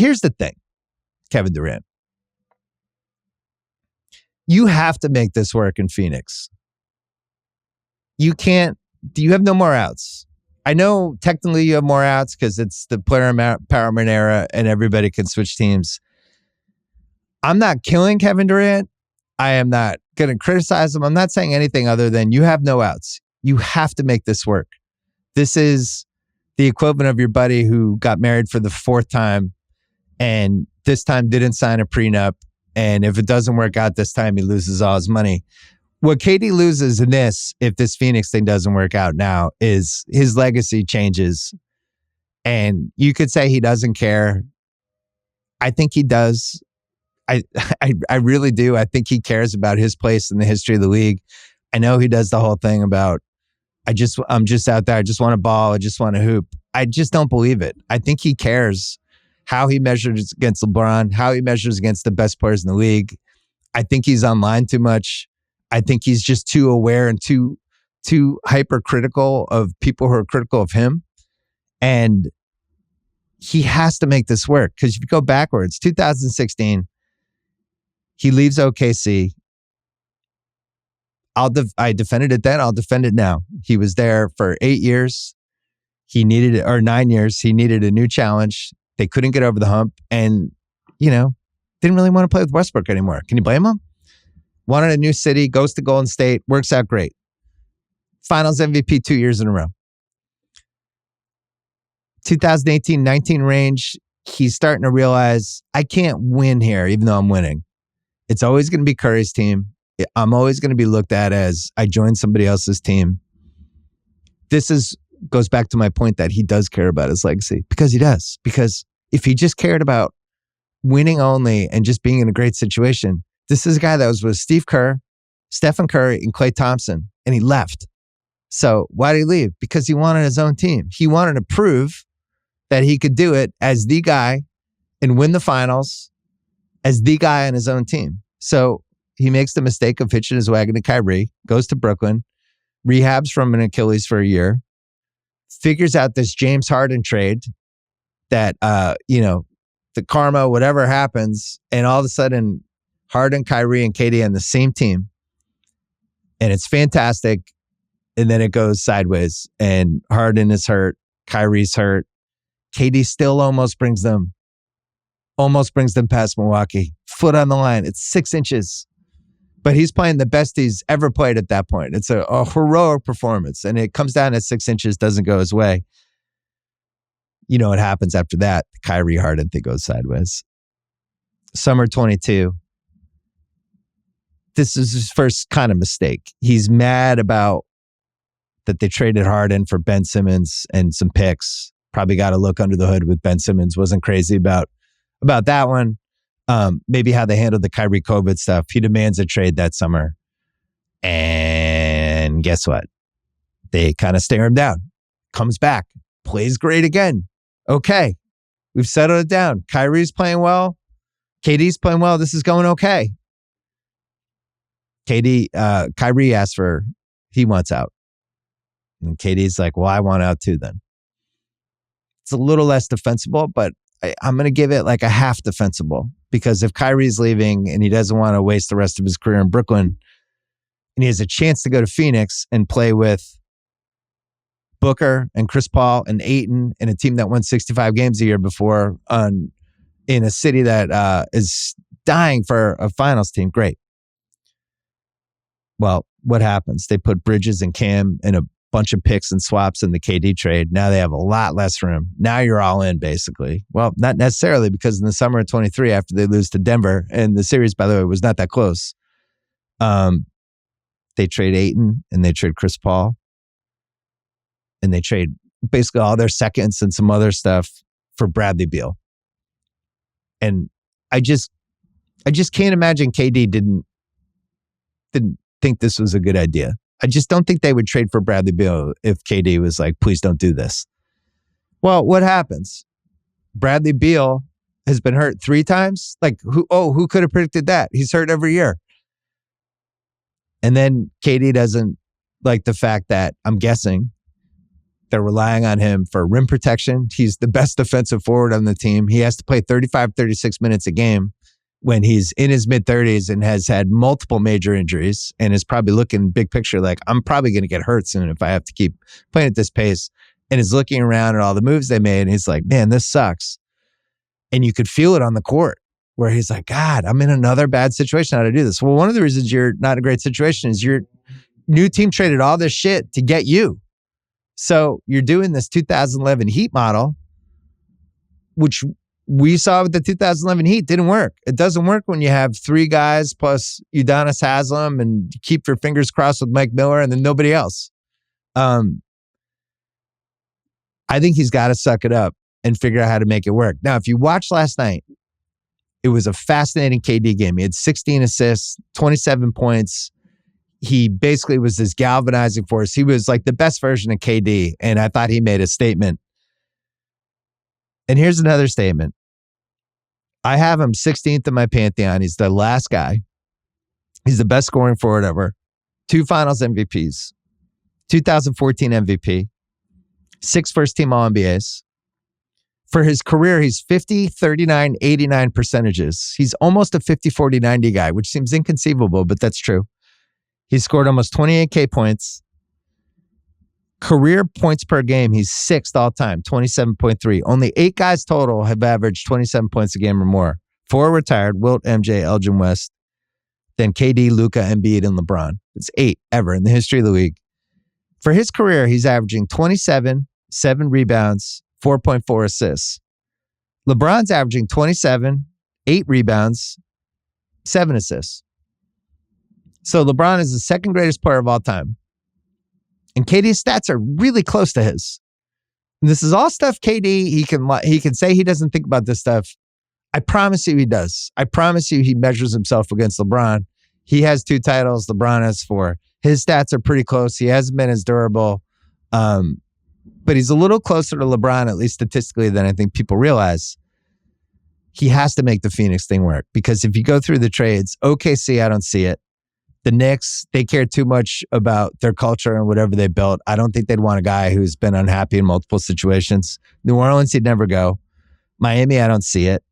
Here's the thing, Kevin Durant. You have to make this work in Phoenix. You can't, you have no more outs. I know technically you have more outs because it's the player empowerment era and everybody can switch teams. I'm not killing Kevin Durant. I am not going to criticize him. I'm not saying anything other than you have no outs. You have to make this work. This is the equivalent of your buddy who got married for the 4th time and this time didn't sign a prenup. And if it doesn't work out this time, he loses all his money. What KD loses in this, if this Phoenix thing doesn't work out now, is his legacy changes. And you could say he doesn't care. I think he does. I really do. I think he cares about his place in the history of the league. I know he does the whole thing about, I'm just out there. I just want to ball. I just want to hoop. I just don't believe it. I think he cares how he measures against LeBron, how he measures against the best players in the league. I think he's online too much. I think he's just too aware and too hypercritical of people who are critical of him. And he has to make this work. Because if you go backwards, 2016, he leaves OKC. I defended it then. I'll defend it now. He was there for 8 years. He needed, or 9 years. He needed a new challenge. They couldn't get over the hump. And, didn't really want to play with Westbrook anymore. Can you blame him? Wanted a new city, goes to Golden State, works out great. Finals MVP 2 years in a row. 2018-19 range, he's starting to realize, I can't win here, even though I'm winning. It's always going to be Curry's team. I'm always going to be looked at as I joined somebody else's team. Goes back to my point that he does care about his legacy, because he does. Because if he just cared about winning only and just being in a great situation, this is a guy that was with Steve Kerr, Stephen Curry, and Klay Thompson, and he left. So why did he leave? Because he wanted his own team. He wanted to prove that he could do it as the guy and win the finals as the guy on his own team. So he makes the mistake of hitching his wagon to Kyrie, goes to Brooklyn, rehabs from an Achilles for a year, figures out this James Harden trade that, the karma, whatever happens, and all of a sudden Harden, Kyrie, and KD on the same team. And it's fantastic. And then it goes sideways. And Harden is hurt. Kyrie's hurt. KD still almost brings them past Milwaukee. Foot on the line. It's 6 inches. But he's playing the best he's ever played at that point. It's a heroic performance. And it comes down at 6 inches, doesn't go his way. You know what happens after that? The Kyrie Harden thing goes sideways. Summer 22. This is his first kind of mistake. He's mad about that they traded Harden for Ben Simmons and some picks. Probably got a look under the hood with Ben Simmons. Wasn't crazy about that one. Maybe how they handled the Kyrie COVID stuff. He demands a trade that summer. And guess what? They kind of stare him down. Comes back. Plays great again. Okay. We've settled it down. Kyrie's playing well. KD's playing well. This is going okay. Kyrie asks he wants out. And KD's like, well, I want out too then. It's a little less defensible, but I'm going to give it like a half defensible, because if Kyrie's leaving and he doesn't want to waste the rest of his career in Brooklyn and he has a chance to go to Phoenix and play with Booker and Chris Paul and Ayton and a team that won 65 games a year before in a city that is dying for a finals team, great. Well, what happens? They put Bridges and Cam and a bunch of picks and swaps in the KD trade. Now they have a lot less room. Now you're all in, basically. Well, not necessarily, because in the summer of 23, after they lose to Denver, and the series, by the way, was not that close, they trade Ayton and they trade Chris Paul. And they trade basically all their seconds and some other stuff for Bradley Beal. And I just can't imagine KD didn't think this was a good idea. I just don't think they would trade for Bradley Beal if KD was like, please don't do this. Well, what happens? Bradley Beal has been hurt 3 times. Like, who could have predicted that? He's hurt every year. And then KD doesn't like the fact that, I'm guessing, They're relying on him for rim protection. He's the best defensive forward on the team. He has to play 35, 36 minutes a game when he's in his mid-30s and has had multiple major injuries and is probably looking big picture like, I'm probably going to get hurt soon if I have to keep playing at this pace. And is looking around at all the moves they made, and he's like, man, this sucks. And you could feel it on the court where he's like, God, I'm in another bad situation. How to do this? Well, one of the reasons you're not in a great situation is your new team traded all this shit to get you. So you're doing this 2011 Heat model, which we saw with the 2011 Heat didn't work. It doesn't work when you have three guys plus Udonis Haslem and keep your fingers crossed with Mike Miller and then nobody else. I think he's got to suck it up and figure out how to make it work. Now, if you watched last night, it was a fascinating KD game. He had 16 assists, 27 points. He basically was this galvanizing force. He was like the best version of KD, and I thought he made a statement. And here's another statement. I have him 16th in my pantheon. He's the last guy. He's the best scoring forward ever. 2 finals MVPs. 2014 MVP. 6 first-team All-NBAs. For his career, he's 50, 39, 89 percentages. He's almost a 50, 40, 90 guy, which seems inconceivable, but that's true. He scored almost 28K points. Career points per game, he's 6th all time, 27.3. Only 8 guys total have averaged 27 points a game or more. 4 retired, Wilt, MJ, Elgin West, then KD, Luka, Embiid, and LeBron. It's 8 ever in the history of the league. For his career, he's averaging 27, 7 rebounds, 4.4 assists. LeBron's averaging 27, 8 rebounds, 7 assists. So LeBron is the second greatest player of all time. And KD's stats are really close to his. And this is all stuff KD, he can say he doesn't think about this stuff. I promise you he does. I promise you he measures himself against LeBron. He has 2 titles. LeBron has 4. His stats are pretty close. He hasn't been as durable. But he's a little closer to LeBron, at least statistically, than I think people realize. He has to make the Phoenix thing work. Because if you go through the trades, OKC, I don't see it. The Knicks, they care too much about their culture and whatever they built. I don't think they'd want a guy who's been unhappy in multiple situations. New Orleans, he'd never go. Miami, I don't see it.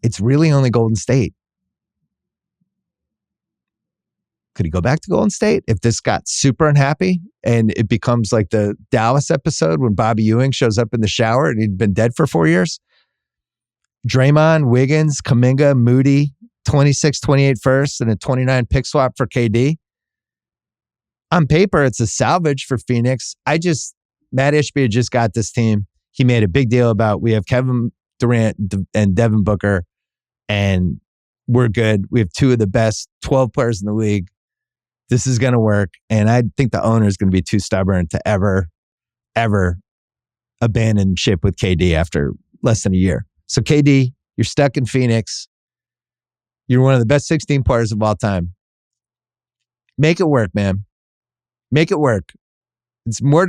It's really only Golden State. Could he go back to Golden State if this got super unhappy and it becomes like the Dallas episode when Bobby Ewing shows up in the shower and he'd been dead for 4 years? Draymond, Wiggins, Kuminga, Moody, 26, 28 first and a 29 pick swap for KD. On paper, it's a salvage for Phoenix. Matt Ishbia just got this team. He made a big deal about we have Kevin Durant and Devin Booker and we're good. We have 2 of the best 12 players in the league. This is going to work. And I think the owner is going to be too stubborn to ever abandon ship with KD after less than a year. So KD, you're stuck in Phoenix. You're one of the best 16 players of all time. Make it work, man. Make it work. It's more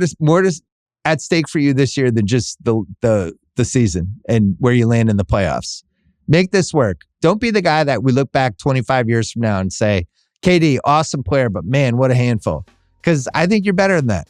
at stake for you this year than just the season and where you land in the playoffs. Make this work. Don't be the guy that we look back 25 years from now and say, KD, awesome player, but man, what a handful. Because I think you're better than that.